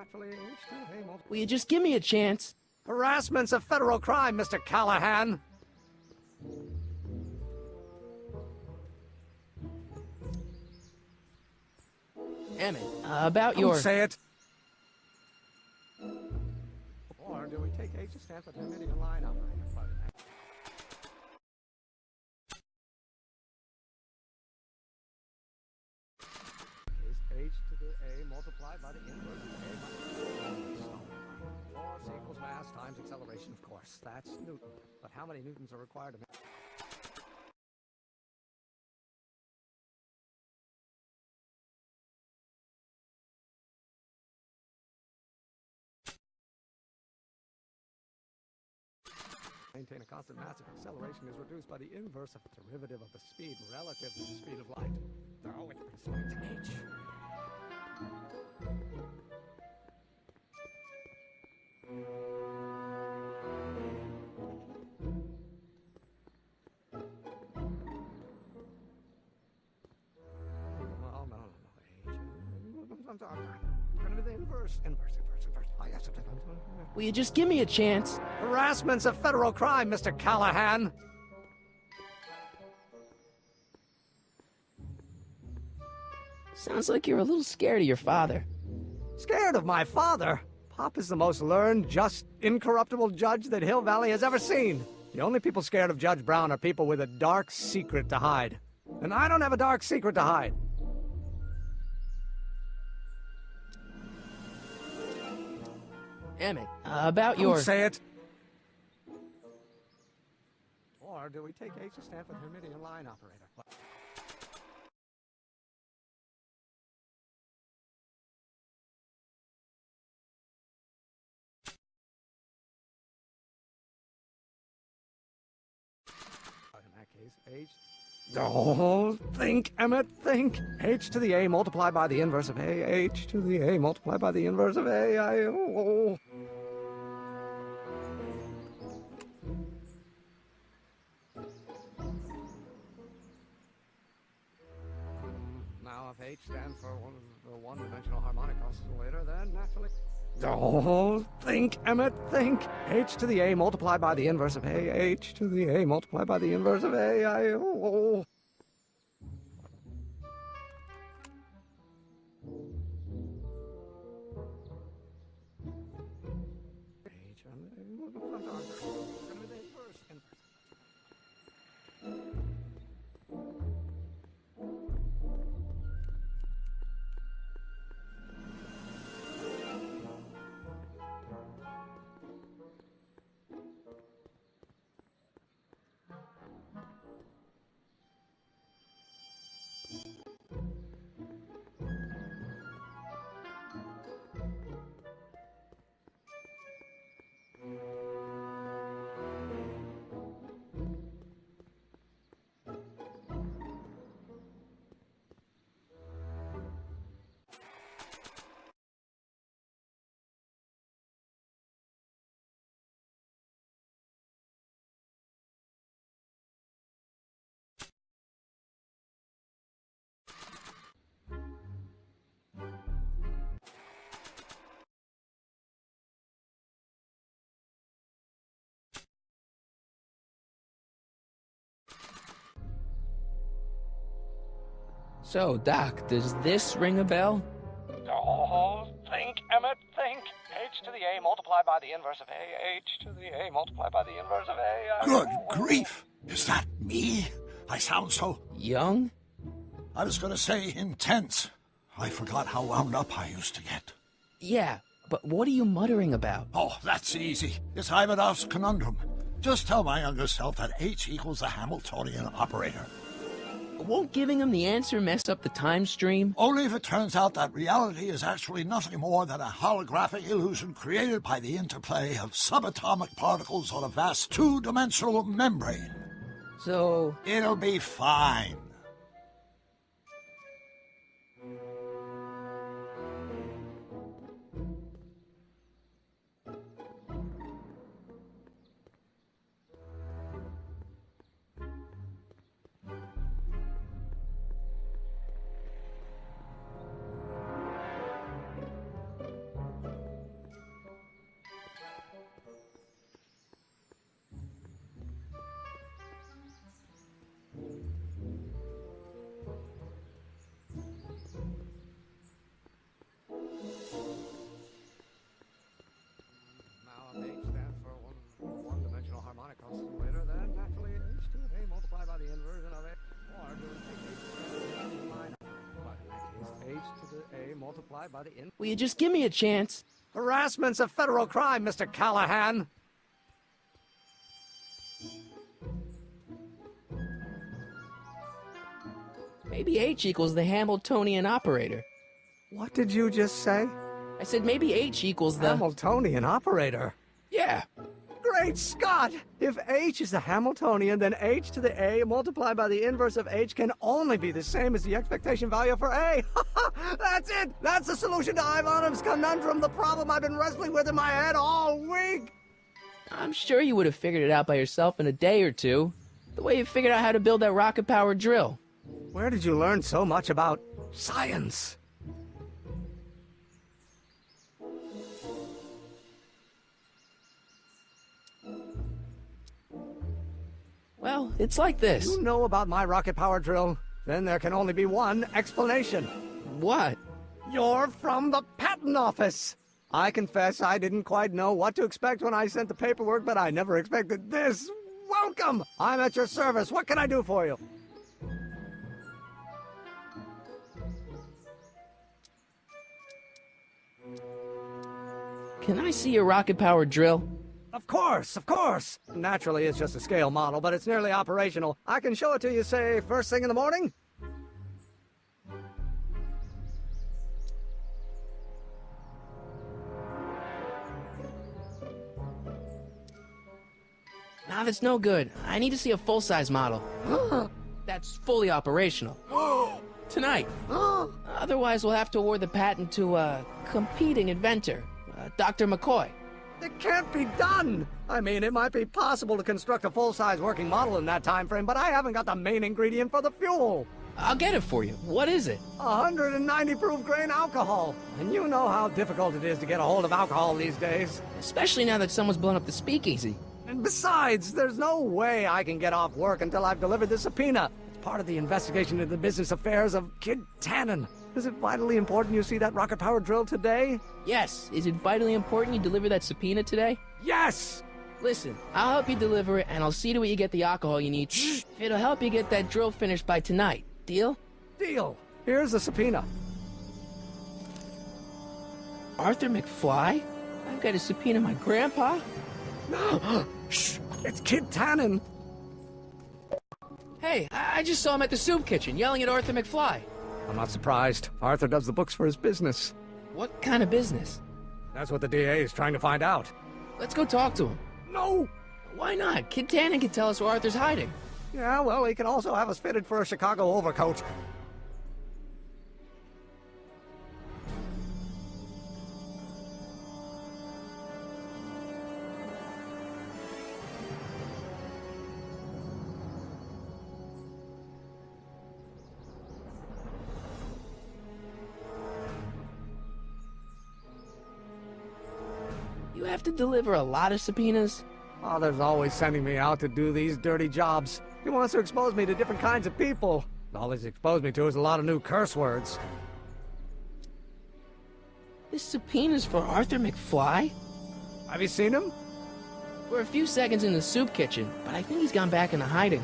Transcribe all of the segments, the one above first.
naturally H2A multiplied. Will you just give me a chance? Harassment's a federal crime, Mr. Callahan. Emmett, about your... Don't say it. Or do we take H to stand for terminating a line operator? H to the A multiplied by the inverse of A. Force equals mass times acceleration, of course. That's Newton. But how many newtons are required to make... maintain a constant mass if acceleration is reduced by the inverse of the derivative of the speed relative to the speed of light. Oh, it's H. Well, no. H. I'm going to be the inverse. Will you just give me a chance? Harassment's a federal crime, Mr. Callahan. Sounds like you're a little scared of your father. Scared of my father? Pop is the most learned, just, incorruptible judge that Hill Valley has ever seen. The only people scared of Judge Brown are people with a dark secret to hide. And I don't have a dark secret to hide. Emmett, about your... Don't say it. Or do we take H to stand for the Hermitian line operator? In that case, H... Don't think, Emmett, think. H to the A multiplied by the inverse of A. H to the A multiplied by the inverse of A. Now, if H stands for the one-dimensional harmonic oscillator, then naturally... Don't think, Emmett, think. H to the A multiplied by the inverse of A. H to the A multiplied by the inverse of A. H and So, Doc, does this ring a bell? Don't think, Emmett, think. H to the A multiplied by the inverse of A. H to the A multiplied by the inverse of A. Good grief! Is that me? I sound so... Young? I was gonna say intense. I forgot how wound up I used to get. Yeah, but what are you muttering about? Oh, that's easy. It's Ivanov's conundrum. Just tell my younger self that H equals the Hamiltonian operator. Won't giving him the answer mess up the time stream? Only if it turns out that reality is actually nothing more than a holographic illusion created by the interplay of subatomic particles on a vast two-dimensional membrane. So... It'll be fine. multiplied by the Will you just give me a chance? Harassment's a federal crime, Mr. Callahan. Maybe H equals the Hamiltonian operator. What did you just say? I said maybe H equals the... Hamiltonian operator. Yeah. Great Scott! If H is the Hamiltonian, then H to the A multiplied by the inverse of H can only be the same as the expectation value for A. That's it! That's the solution to Ivanov's conundrum, the problem I've been wrestling with in my head all week! I'm sure you would have figured it out by yourself in a day or two. The way you figured out how to build that rocket-powered drill. Where did you learn so much about science? Well, it's like this. You know about my rocket power drill? Then there can only be one explanation. What? You're from the patent office. I confess I didn't quite know what to expect when I sent the paperwork, but I never expected this. Welcome! I'm at your service. What can I do for you? Can I see your rocket-powered drill? Of course, of course. Naturally, it's just a scale model, but it's nearly operational. I can show it to you, say, first thing in the morning? Nah, that's no good. I need to see a full-size model. That's fully operational. Tonight. Otherwise, we'll have to award the patent to a competing inventor, Dr. McCoy. It can't be done! I mean, it might be possible to construct a full-size working model in that time frame, but I haven't got the main ingredient for the fuel. I'll get it for you. What is it? 190 proof grain alcohol. And you know how difficult it is to get a hold of alcohol these days. Especially now that someone's blown up the speakeasy. And besides, there's no way I can get off work until I've delivered the subpoena. It's part of the investigation into the business affairs of Kid Tannen. Is it vitally important you see that rocket-powered drill today? Yes. Is it vitally important you deliver that subpoena today? Yes! Listen, I'll help you deliver it, and I'll see to it you get the alcohol you need. It'll help you get that drill finished by tonight. Deal? Deal. Here's the subpoena. Arthur McFly? I've got to subpoena my grandpa? No! Shh! It's Kid Tannen! Hey, I just saw him at the soup kitchen yelling at Arthur McFly. I'm not surprised. Arthur does the books for his business. What kind of business? That's what the DA is trying to find out. Let's go talk to him. No! Why not? Kid Tannen can tell us where Arthur's hiding. Yeah, well, he can also have us fitted for a Chicago overcoat. You have to deliver a lot of subpoenas? Father's always sending me out to do these dirty jobs. He wants to expose me to different kinds of people. All he's exposed me to is a lot of new curse words. This subpoena's for Arthur McFly? Have you seen him? We're a few seconds in the soup kitchen, but I think he's gone back into hiding.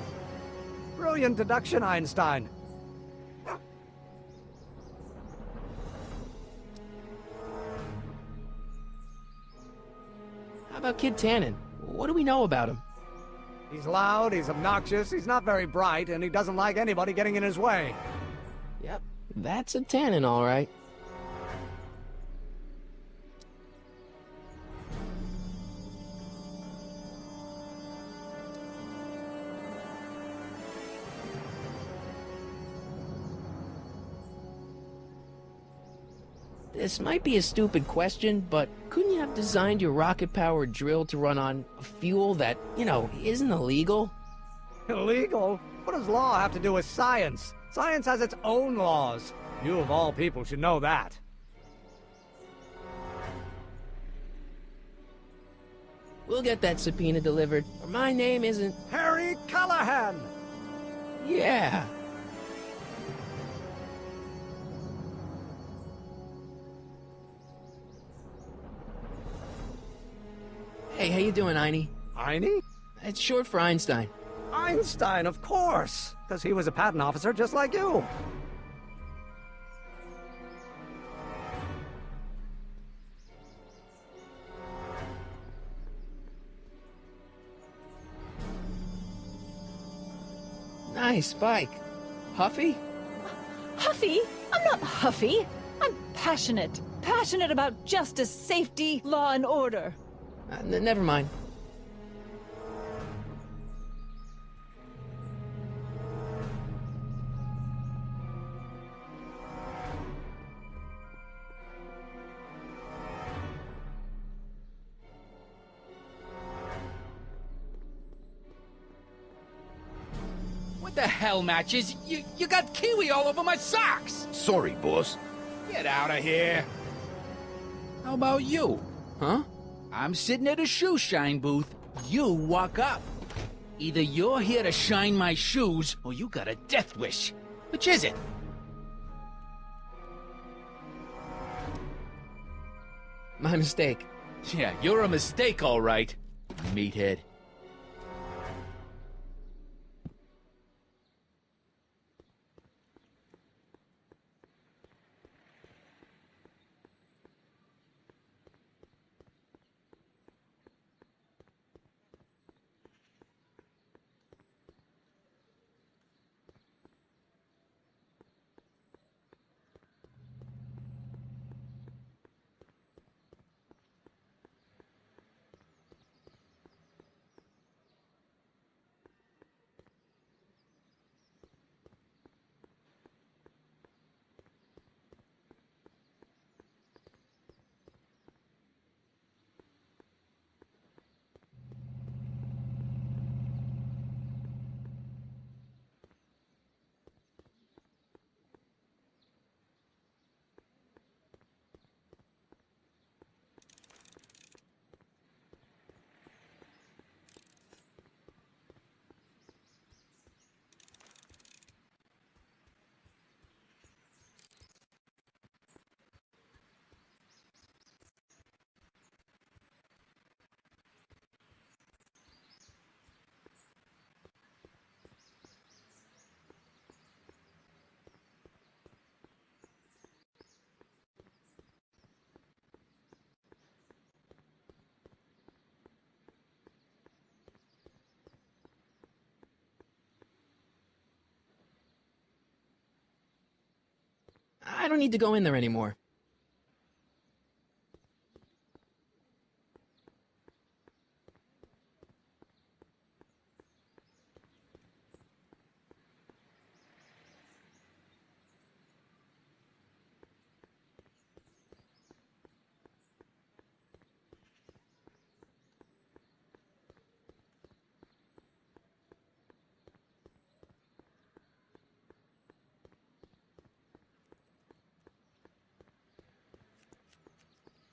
Brilliant deduction, Einstein. How about Kid Tannen? What do we know about him? He's loud, he's obnoxious, he's not very bright, and he doesn't like anybody getting in his way. Yep, that's a Tannen, all right. This might be a stupid question, but couldn't you have designed your rocket-powered drill to run on a fuel that, isn't illegal? Illegal? What does law have to do with science? Science has its own laws. You of all people should know that. We'll get that subpoena delivered, or my name isn't... Harry Callahan! Yeah. Hey, how you doing, Einie? Einie? It's short for Einstein. Einstein, of course! Because he was a patent officer just like you. Nice bike. Huffy? Huffy? I'm not huffy. I'm passionate. Passionate about justice, safety, law, and order. Never mind. What the hell, Matches? You got kiwi all over my socks! Sorry, boss. Get out of here! How about you? Huh? I'm sitting at a shoe shine booth. You walk up. Either you're here to shine my shoes, or you got a death wish. Which is it? My mistake. Yeah, you're a mistake, all right, meathead. I don't need to go in there anymore.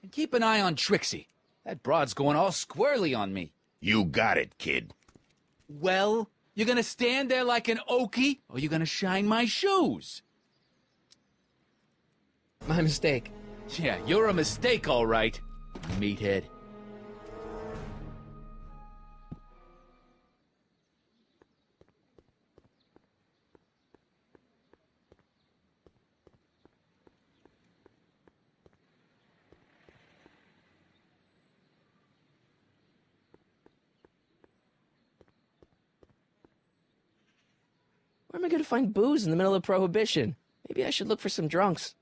And keep an eye on Trixie. That broad's going all squirrely on me. You got it, kid. Well, you're gonna stand there like an okie, or you're gonna shine my shoes? My mistake. Yeah, you're a mistake, all right, meathead. Where am I going to find booze in the middle of Prohibition? Maybe I should look for some drunks.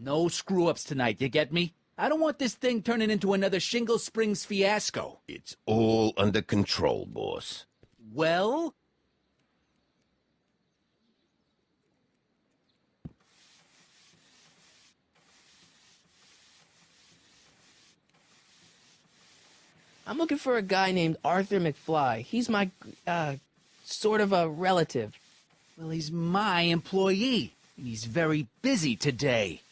No screw-ups tonight, you get me? I don't want this thing turning into another Shingle Springs fiasco. It's all under control, boss. Well? I'm looking for a guy named Arthur McFly. He's my, sort of a relative. Well, he's my employee, and he's very busy today.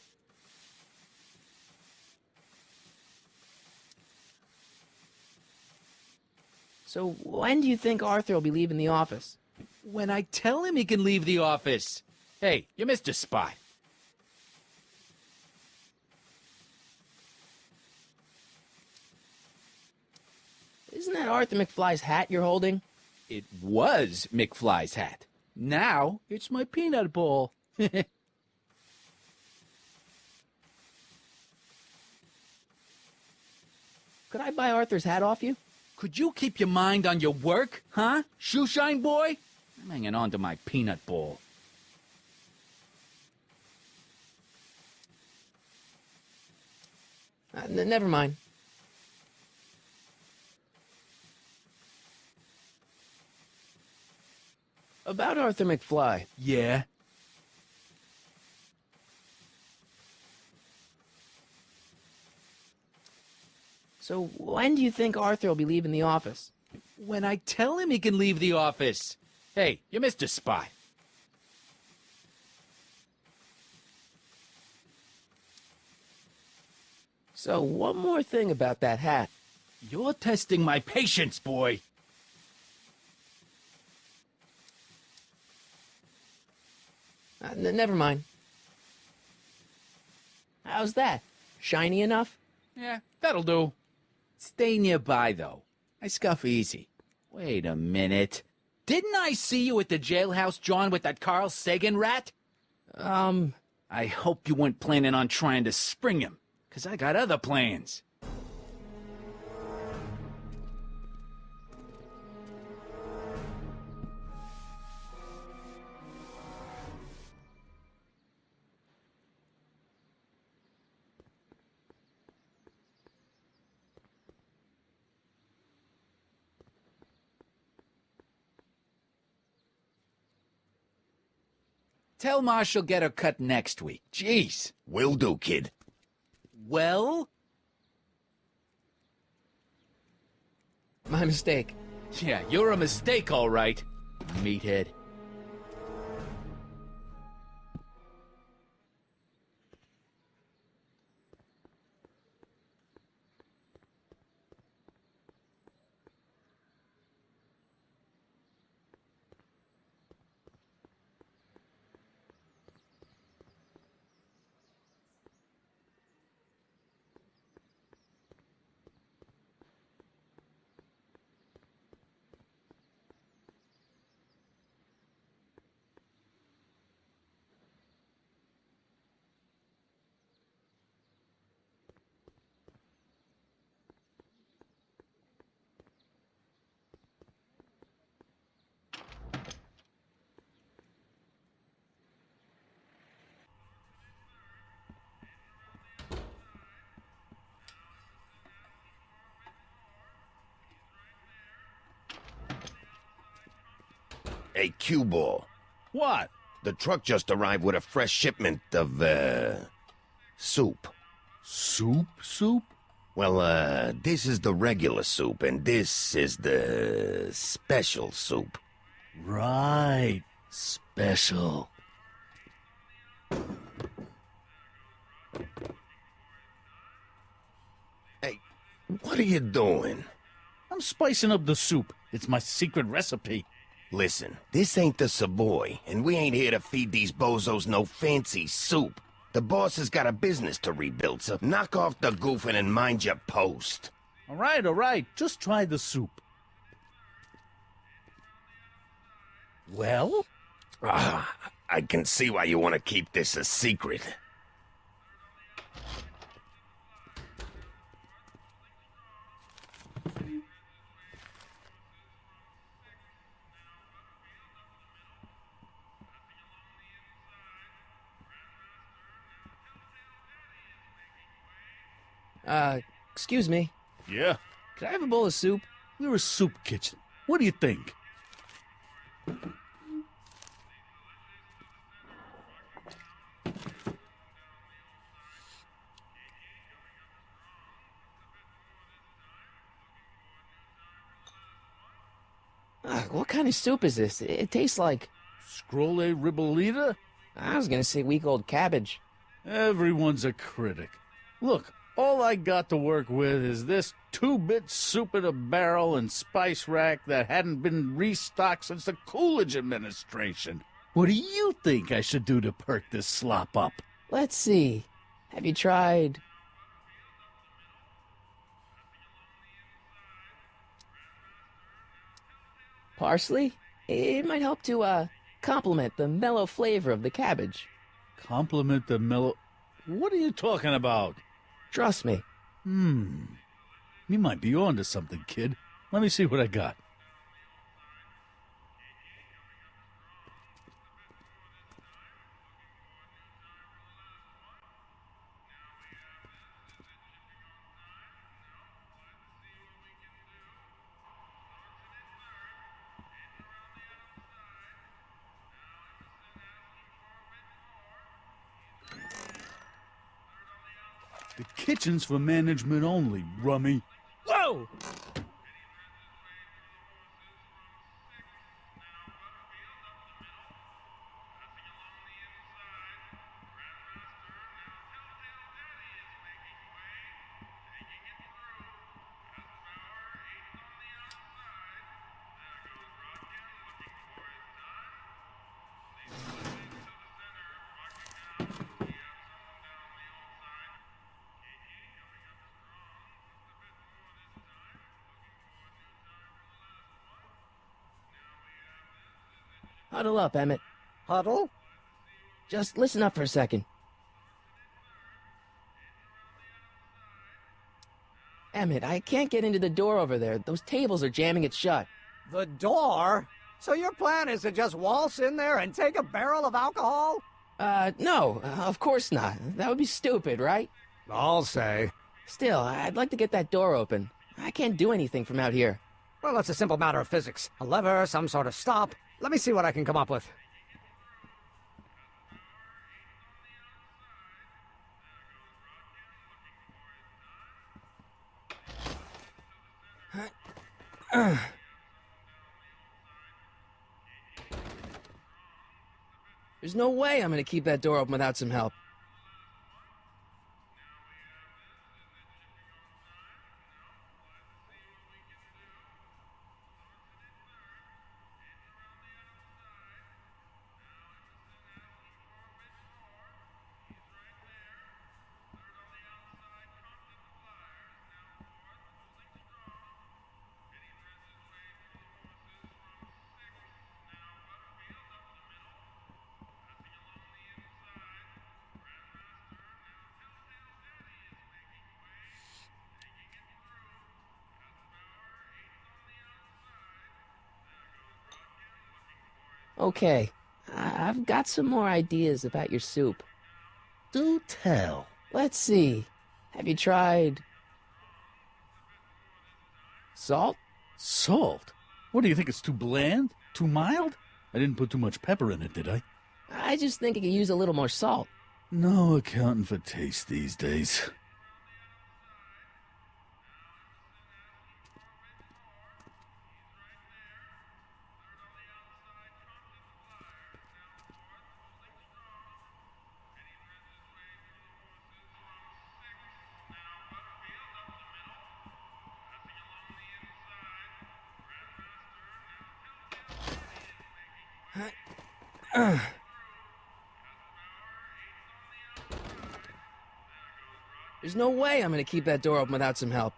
So when do you think Arthur will be leaving the office? When I tell him he can leave the office. Hey, you missed a spot. This Isn't that Arthur McFly's hat you're holding? It was McFly's hat. Now it's my peanut bowl. Could I buy Arthur's hat off you? Could you keep your mind on your work, huh, shoeshine boy? I'm hanging on to my peanut bowl. Never mind. About Arthur McFly. Yeah? So when do you think Arthur will be leaving the office? When I tell him he can leave the office. Hey, you're Mr. Spy. So one more thing about that hat. You're testing my patience, boy. Never mind. How's that? Shiny enough? Yeah, that'll do. Stay nearby, though. I scuff easy. Wait a minute. Didn't I see you at the jailhouse, John, with that Carl Sagan rat? I hope you weren't planning on trying to spring him, 'cause I got other plans. Tell Ma she'll get her cut next week. Jeez. Will do, kid. Well? My mistake. Yeah, you're a mistake, all right, meathead. Hey, cue ball. What? The truck just arrived with a fresh shipment of, soup. Soup? Well, this is the regular soup, and this is the special soup. Right. Special. Hey, what are you doing? I'm spicing up the soup. It's my secret recipe. Listen, this ain't the Savoy, and we ain't here to feed these bozos no fancy soup. The boss has got a business to rebuild, so knock off the goofing and mind your post. All right. Just try the soup. Well? I can see why you want to keep this a secret. Excuse me. Yeah. Could I have a bowl of soup? We're a soup kitchen. What do you think? What kind of soup is this? It tastes like... Scrolle ribolita? I was gonna say week-old cabbage. Everyone's a critic. Look, all I got to work with is this 2-bit soup in a barrel and spice rack that hadn't been restocked since the Coolidge administration. What do you think I should do to perk this slop up? Let's see. Have you tried... Parsley? It might help to, complement the mellow flavor of the cabbage. Compliment the mellow... What are you talking about? Trust me. You might be on to something, kid. Let me see what I got. The kitchen's for management only, rummy. Whoa! Huddle up, Emmett. Huddle? Just listen up for a second. Emmett, I can't get into the door over there. Those tables are jamming it shut. The door? So your plan is to just waltz in there and take a barrel of alcohol? No, of course not. That would be stupid, right? I'll say. Still, I'd like to get that door open. I can't do anything from out here. Well, it's a simple matter of physics. A lever, some sort of stop. Let me see what I can come up with. There's no way I'm gonna keep that door open without some help. Okay, I've got some more ideas about your soup. Do tell. Let's see. Have you tried salt? Salt? What do you think, it's too bland? Too mild? I didn't put too much pepper in it, did I? I just think it could use a little more salt. No accounting for taste these days. There's no way I'm gonna keep that door open without some help.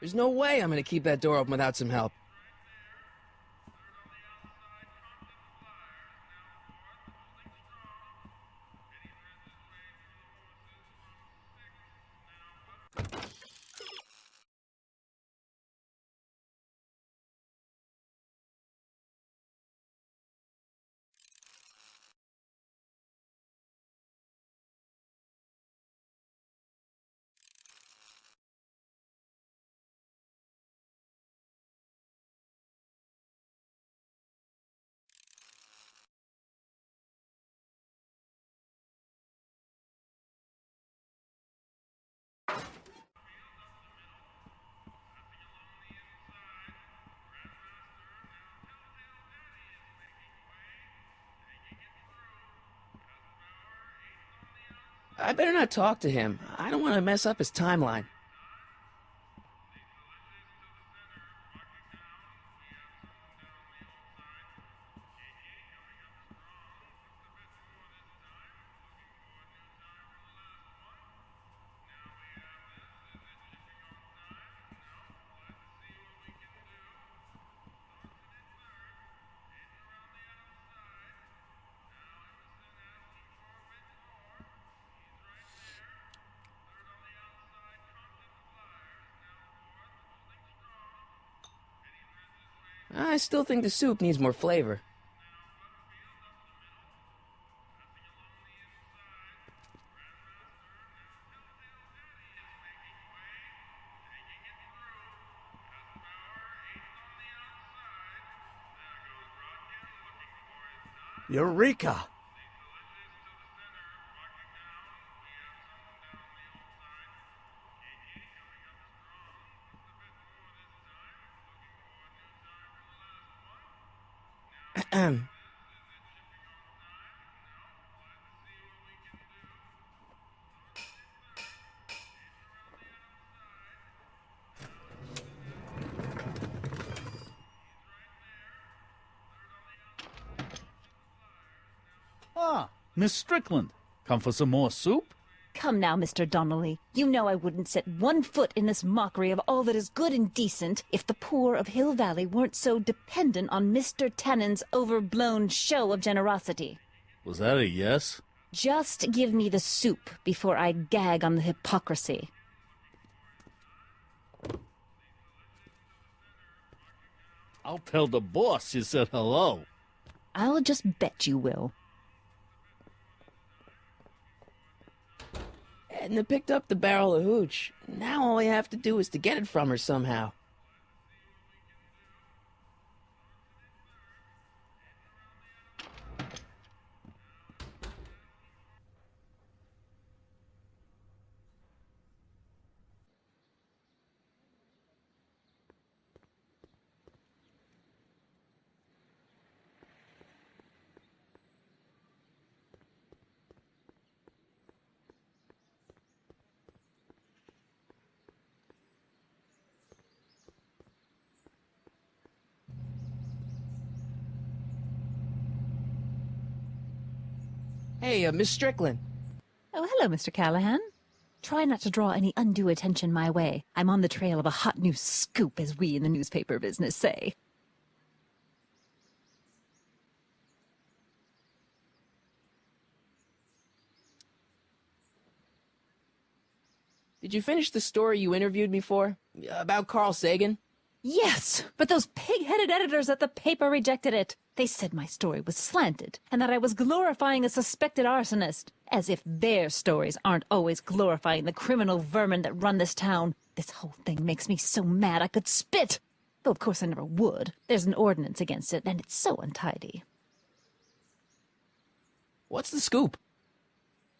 There's no way I'm gonna keep that door open without some help. I better not talk to him. I don't want to mess up his timeline. I still think the soup needs more flavor. Eureka! Ah, Miss Strickland. Come for some more soup? Come now, Mr. Donnelly. You know I wouldn't set one foot in this mockery of all that is good and decent if the poor of Hill Valley weren't so dependent on Mr. Tannen's overblown show of generosity. Was that a yes? Just give me the soup before I gag on the hypocrisy. I'll tell the boss you said hello. I'll just bet you will. Edna picked up the barrel of hooch. Now all I have to do is to get it from her somehow. Hey, Miss Strickland. Oh, hello, Mr. Callahan. Try not to draw any undue attention my way. I'm on the trail of a hot new scoop, as we in the newspaper business say. Did you finish the story you interviewed me for? About Carl Sagan? Yes, but those pig-headed editors at the paper rejected it. They said my story was slanted, and that I was glorifying a suspected arsonist. As if their stories aren't always glorifying the criminal vermin that run this town. This whole thing makes me so mad I could spit. Though of course I never would. There's an ordinance against it, and it's so untidy. What's the scoop?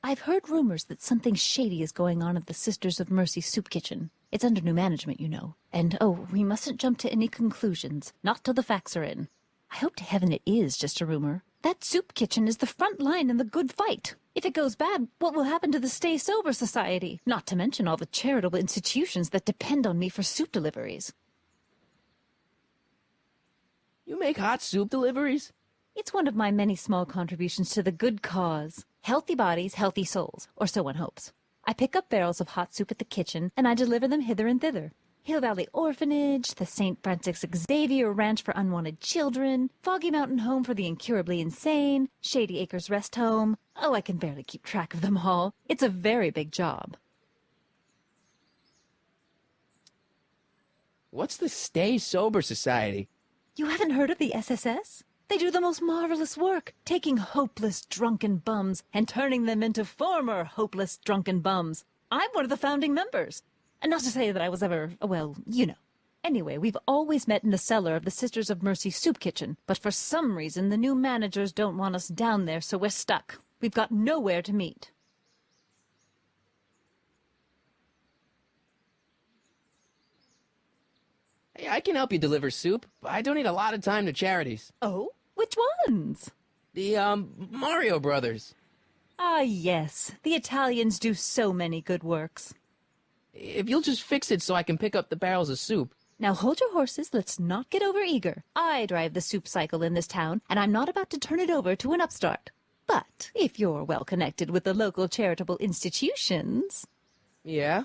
I've heard rumors that something shady is going on at the Sisters of Mercy soup kitchen. It's under new management, you know. And, oh, we mustn't jump to any conclusions. Not till the facts are in. I hope to heaven it is just a rumor. That soup kitchen is the front line in the good fight. If it goes bad, what will happen to the Stay Sober Society? Not to mention all the charitable institutions that depend on me for soup deliveries. You make hot soup deliveries? It's one of my many small contributions to the good cause. Healthy bodies, healthy souls, or so one hopes. I pick up barrels of hot soup at the kitchen, and I deliver them hither and thither. Hill Valley Orphanage, the St. Francis Xavier Ranch for Unwanted Children, Foggy Mountain Home for the Incurably Insane, Shady Acres Rest Home. Oh, I can barely keep track of them all. It's a very big job. What's the Stay Sober Society? You haven't heard of the SSS? They do the most marvelous work, taking hopeless drunken bums and turning them into former hopeless drunken bums. I'm one of the founding members. And not to say that I was ever, well, you know. Anyway, we've always met in the cellar of the Sisters of Mercy soup kitchen, but for some reason the new managers don't want us down there, so we're stuck. We've got nowhere to meet. Hey, I can help you deliver soup. I donate a lot of time to charities. Oh? Which ones? The, Mario Brothers. Ah, yes. The Italians do so many good works. If you'll just fix it so I can pick up the barrels of soup. Now hold your horses, let's not get overeager. I drive the soup cycle in this town, and I'm not about to turn it over to an upstart. But if you're well connected with the local charitable institutions... Yeah?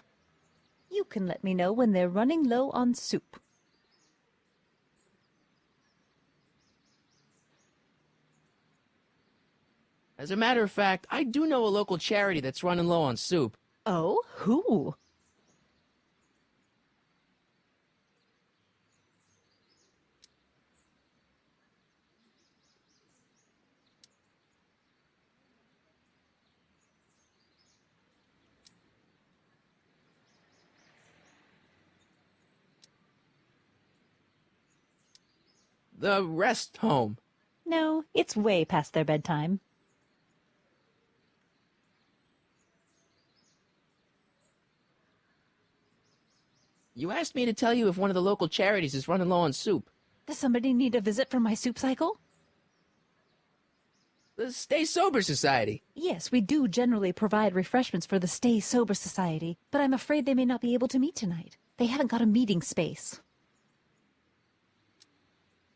You can let me know when they're running low on soup. As a matter of fact, I do know a local charity that's running low on soup. Oh, who? The Rest Home. No, it's way past their bedtime. You asked me to tell you if one of the local charities is running low on soup. Does somebody need a visit from my soup cycle? The Stay Sober Society. Yes, we do generally provide refreshments for the Stay Sober Society, but I'm afraid they may not be able to meet tonight. They haven't got a meeting space.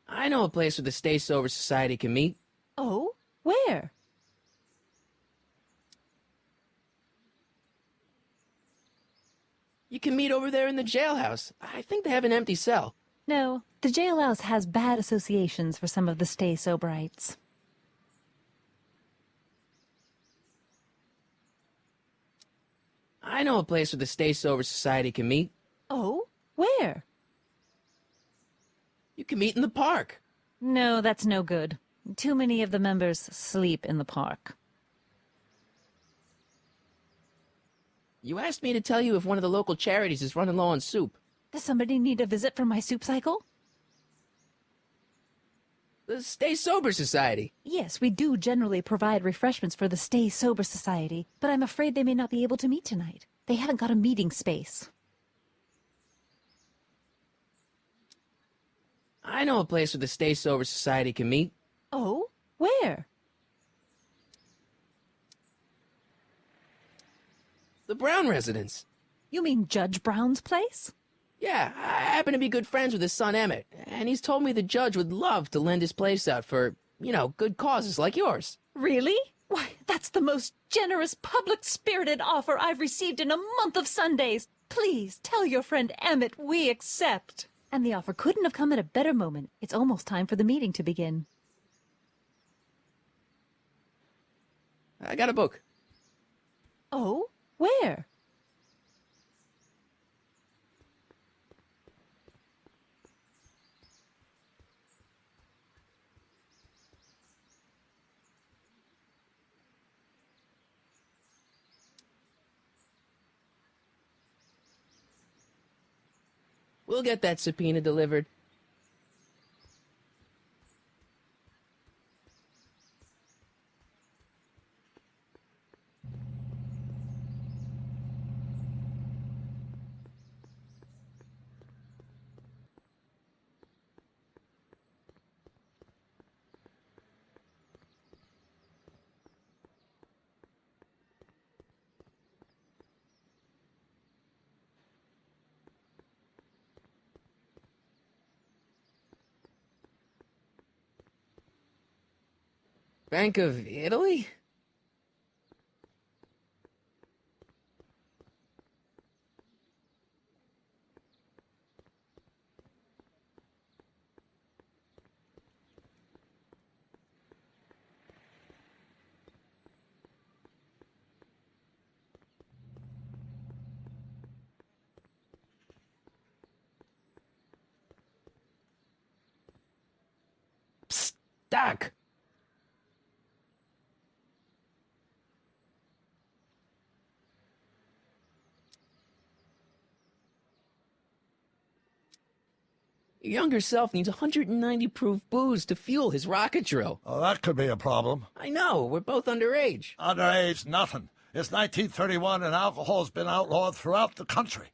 I know a place where the Stay Sober Society can meet. Oh? Where? You can meet over there in the jailhouse. I think they have an empty cell. No, the jailhouse has bad associations for some of the Stay Soberites. I know a place where the Stay Sober Society can meet. Oh? Where? You can meet in the park. No, that's no good. Too many of the members sleep in the park. You asked me to tell you if one of the local charities is running low on soup. Does somebody need a visit from my soup cycle? The Stay Sober Society. Yes, we do generally provide refreshments for the Stay Sober Society, but I'm afraid they may not be able to meet tonight. They haven't got a meeting space. I know a place where the Stay Sober Society can meet. Oh? Where? The Brown residence. You mean Judge Brown's place? Yeah, I happen to be good friends with his son Emmett, and he's told me the judge would love to lend his place out for, good causes like yours. Really? Why, that's the most generous, public-spirited offer I've received in a month of Sundays. Please tell your friend Emmett we accept. And the offer couldn't have come at a better moment. It's almost time for the meeting to begin. I got a book. Oh? Where? We'll get that subpoena delivered. Bank of Italy? Doc! Your younger self needs 190 proof booze to fuel his rocket drill. Oh, that could be a problem. I know, we're both underage. Underage, nothing. It's 1931 and alcohol's been outlawed throughout the country.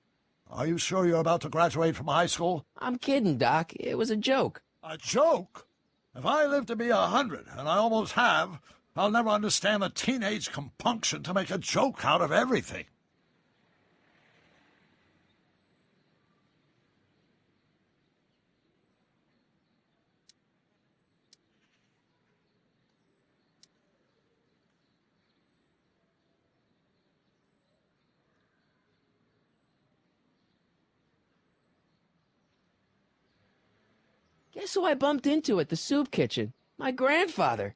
Are you sure you're about to graduate from high school? I'm kidding, Doc. It was a joke. A joke? If I live to be 100, and I almost have, I'll never understand the teenage compunction to make a joke out of everything. Guess who I bumped into at the soup kitchen? My grandfather.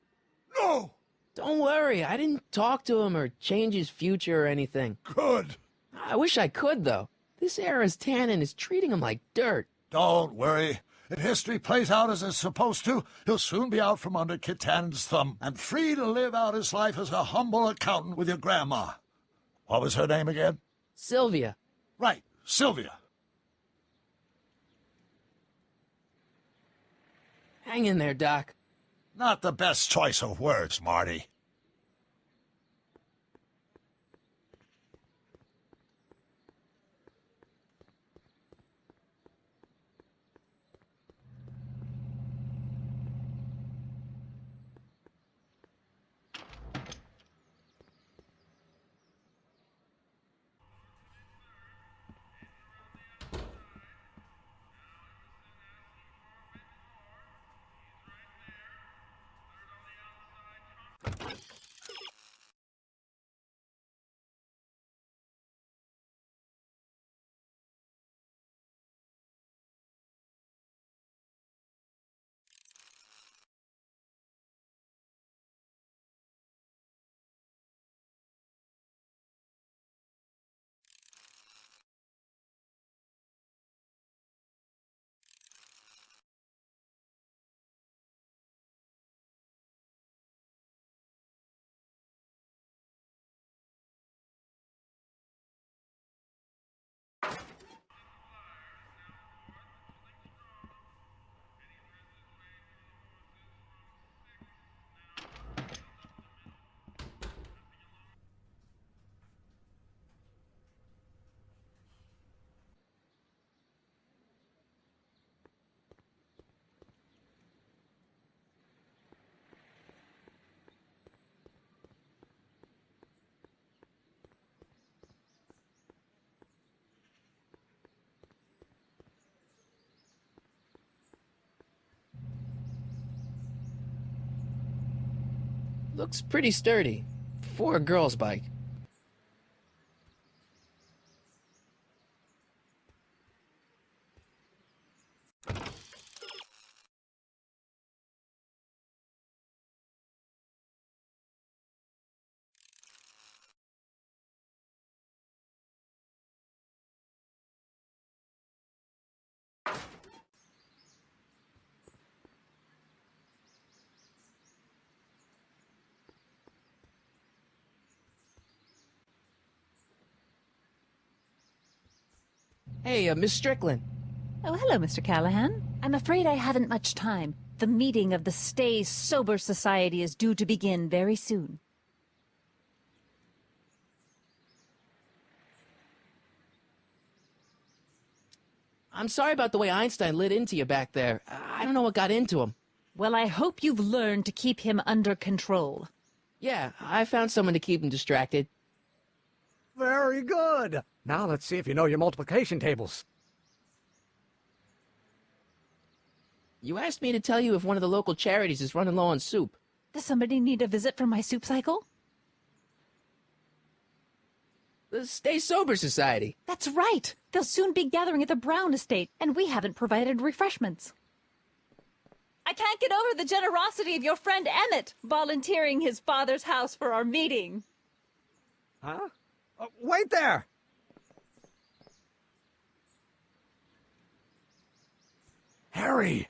No! Don't worry, I didn't talk to him or change his future or anything. Good. I wish I could, though. This era's tannin is treating him like dirt. Don't worry. If history plays out as it's supposed to, he'll soon be out from under Kit Tannen's thumb and free to live out his life as a humble accountant with your grandma. What was her name again? Sylvia. Right, Sylvia. Hang in there, Doc. Not the best choice of words, Marty. Looks pretty sturdy. For a girl's bike. Hey, Miss Strickland. Oh, hello, Mr. Callahan. I'm afraid I haven't much time. The meeting of the Stay Sober Society is due to begin very soon. I'm sorry about the way Einstein lit into you back there. I don't know what got into him. Well, I hope you've learned to keep him under control. Yeah, I found someone to keep him distracted. Very good. Now let's see if you know your multiplication tables. You asked me to tell you if one of the local charities is running low on soup. Does somebody need a visit from my soup cycle? The Stay Sober Society. That's right. They'll soon be gathering at the Brown estate, and we haven't provided refreshments. I can't get over the generosity of your friend Emmett volunteering his father's house for our meeting. Huh? Wait there! Harry!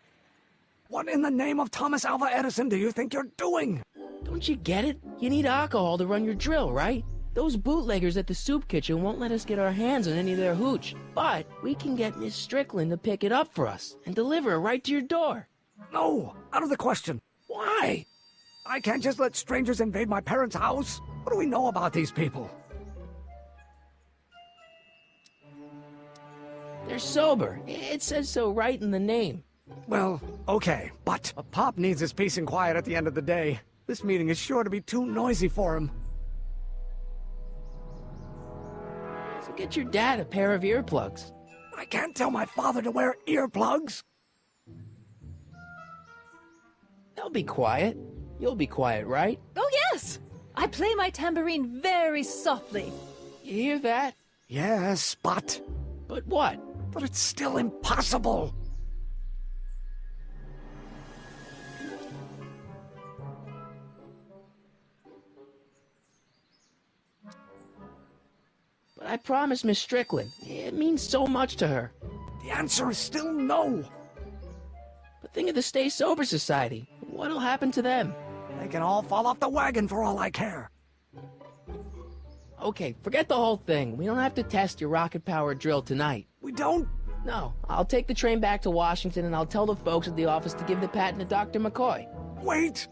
What in the name of Thomas Alva Edison do you think you're doing? Don't you get it? You need alcohol to run your drill, right? Those bootleggers at the soup kitchen won't let us get our hands on any of their hooch. But we can get Miss Strickland to pick it up for us and deliver it right to your door. No, out of the question. Why? I can't just let strangers invade my parents' house. What do we know about these people? They're sober. It says so right in the name. Well, okay, but Pop needs his peace and quiet at the end of the day. This meeting is sure to be too noisy for him. So get your dad a pair of earplugs. I can't tell my father to wear earplugs. They'll be quiet. You'll be quiet, right? Oh, yes! I play my tambourine very softly. You hear that? Yes, but But what? it's still impossible. But I promised Miss Strickland. It means so much to her. The answer is still no. But think of the Stay Sober Society. What'll happen to them? They can all fall off the wagon for all I care. Okay, forget the whole thing. We don't have to test your rocket-powered drill tonight. We don't? No, I'll take the train back to Washington and I'll tell the folks at the office to give the patent to Dr. McCoy. Wait!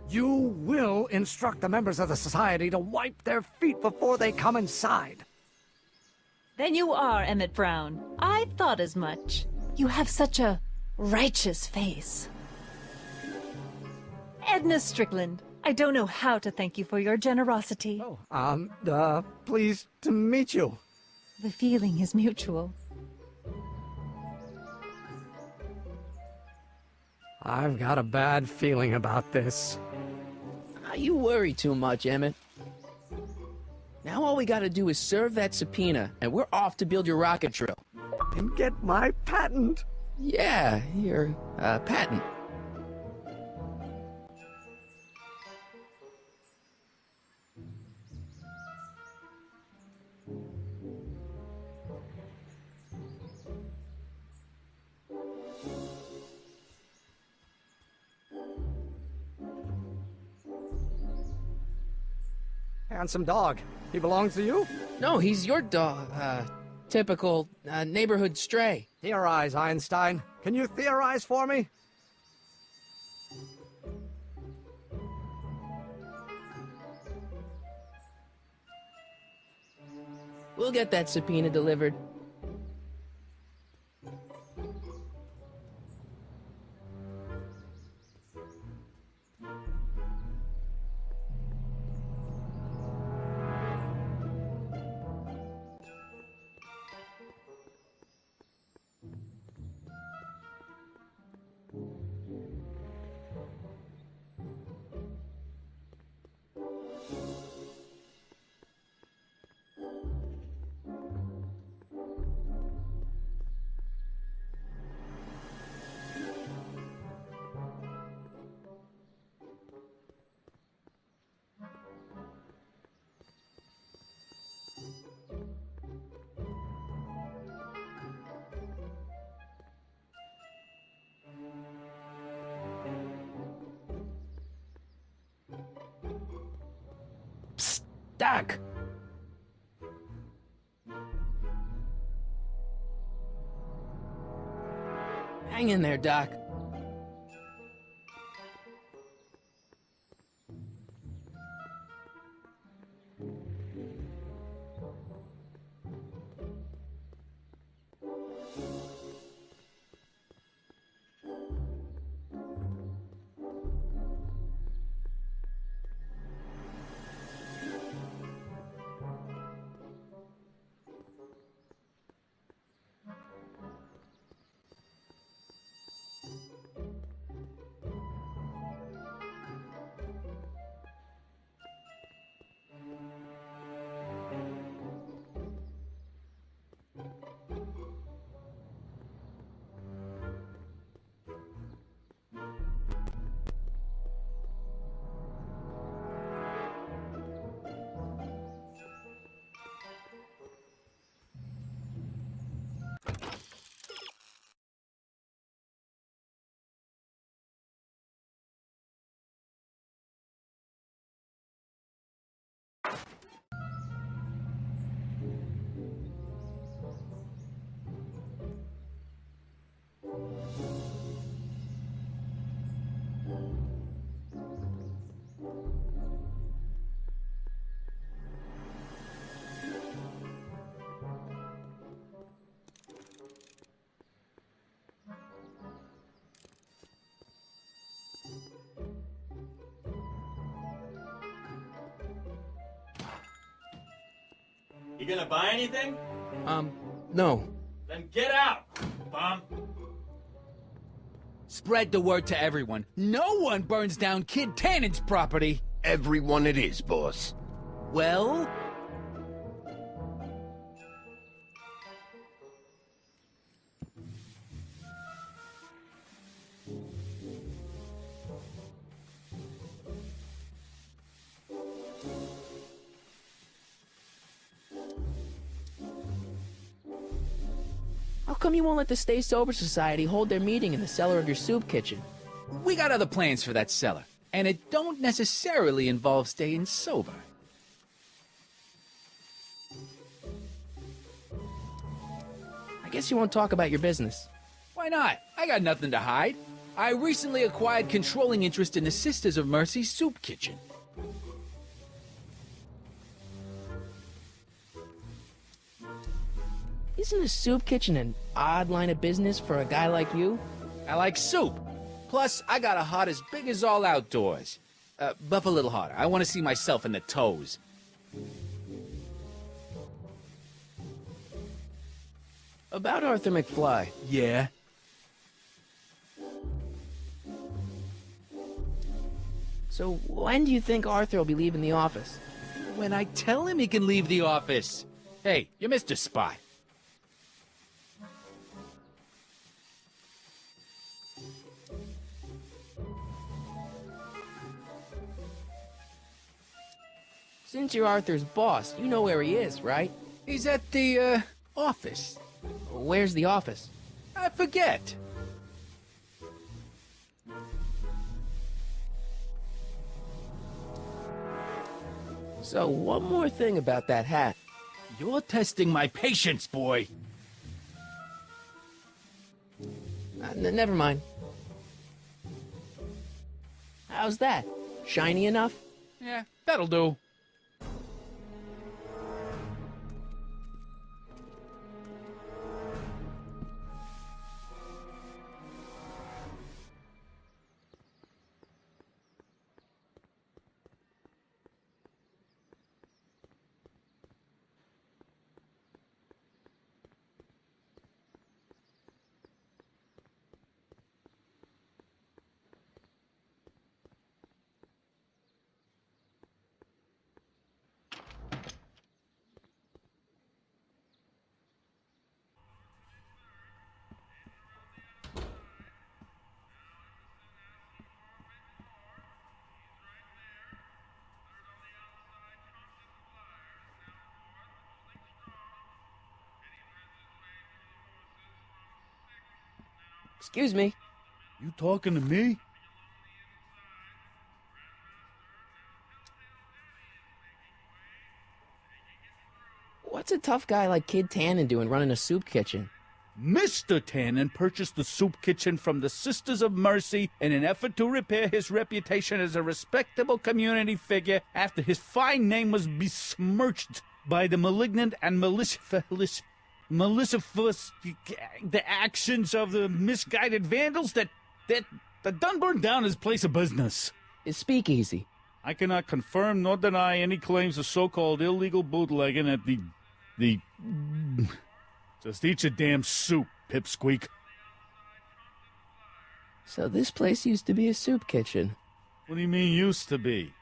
You will instruct the members of the society to wipe their feet before they come inside. Then you are Emmett Brown. I thought as much. You have such a righteous face. Edna Strickland, I don't know how to thank you for your generosity. Pleased to meet you. The feeling is mutual. I've got a bad feeling about this. You worry too much, Emmett. Now all we gotta do is serve that subpoena, and we're off to build your rocket drill. And get my patent. Yeah, your, patent. Handsome dog. He belongs to you? No, he's your dog. Typical, neighborhood stray. Theorize, Einstein. Can you theorize for me? We'll get that subpoena delivered. Psst, Doc. Hang in there, Doc. You gonna buy anything? No. Then get out, bum. Spread the word to everyone. No one burns down Kid Tannen's property. Everyone it is, boss. Well? How come you won't let the Stay Sober Society hold their meeting in the cellar of your soup kitchen? We got other plans for that cellar, and it don't necessarily involve staying sober. I guess you won't talk about your business. Why not? I got nothing to hide. I recently acquired controlling interest in the Sisters of Mercy soup kitchen. Isn't a soup kitchen an odd line of business for a guy like you? I like soup. Plus, I got a heart as big as all outdoors. Buff a little harder. I want to see myself in the toes. About Arthur McFly. Yeah? So when do you think Arthur will be leaving the office? When I tell him he can leave the office. Hey, you missed a spot. Since you're Arthur's boss, you know where he is, right? He's at the, office. Where's the office? I forget. So one more thing about that hat. You're testing my patience, boy. Never mind. How's that? Shiny enough? Yeah, that'll do. Excuse me. You talking to me? What's a tough guy like Kid Tannen doing running a soup kitchen? Mr. Tannen purchased the soup kitchen from the Sisters of Mercy in an effort to repair his reputation as a respectable community figure after his fine name was besmirched by the malignant and malicious the actions of the misguided vandals that done burned down his place of business. His speakeasy. I cannot confirm nor deny any claims of so-called illegal bootlegging at the Just eat your damn soup, pipsqueak. So this place used to be a soup kitchen. What do you mean used to be?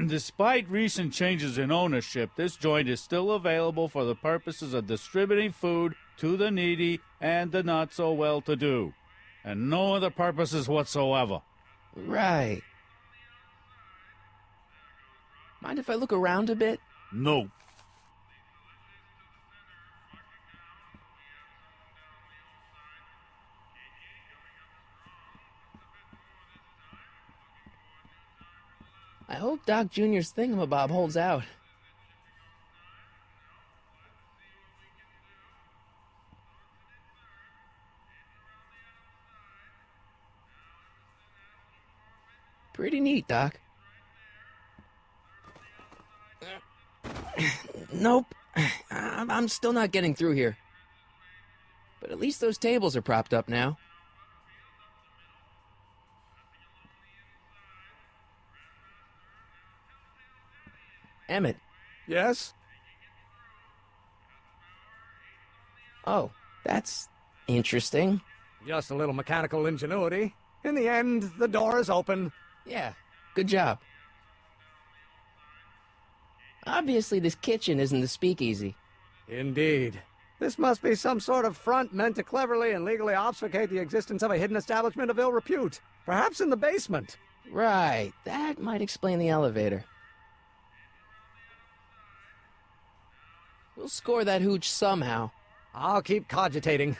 Despite recent changes in ownership, this joint is still available for the purposes of distributing food to the needy and the not-so-well-to-do. And no other purposes whatsoever. Right. Mind if I look around a bit? No. I hope Doc Jr.'s thingamabob holds out. Pretty neat, Doc. Nope. I'm still not getting through here. But at least those tables are propped up now. Emmett. Yes? Oh, that's interesting. Just a little mechanical ingenuity. In the end, the door is open. Yeah, good job. Obviously, this kitchen isn't the speakeasy. Indeed. This must be some sort of front meant to cleverly and legally obfuscate the existence of a hidden establishment of ill repute. Perhaps in the basement. Right, that might explain the elevator. We'll score that hooch somehow. I'll keep cogitating.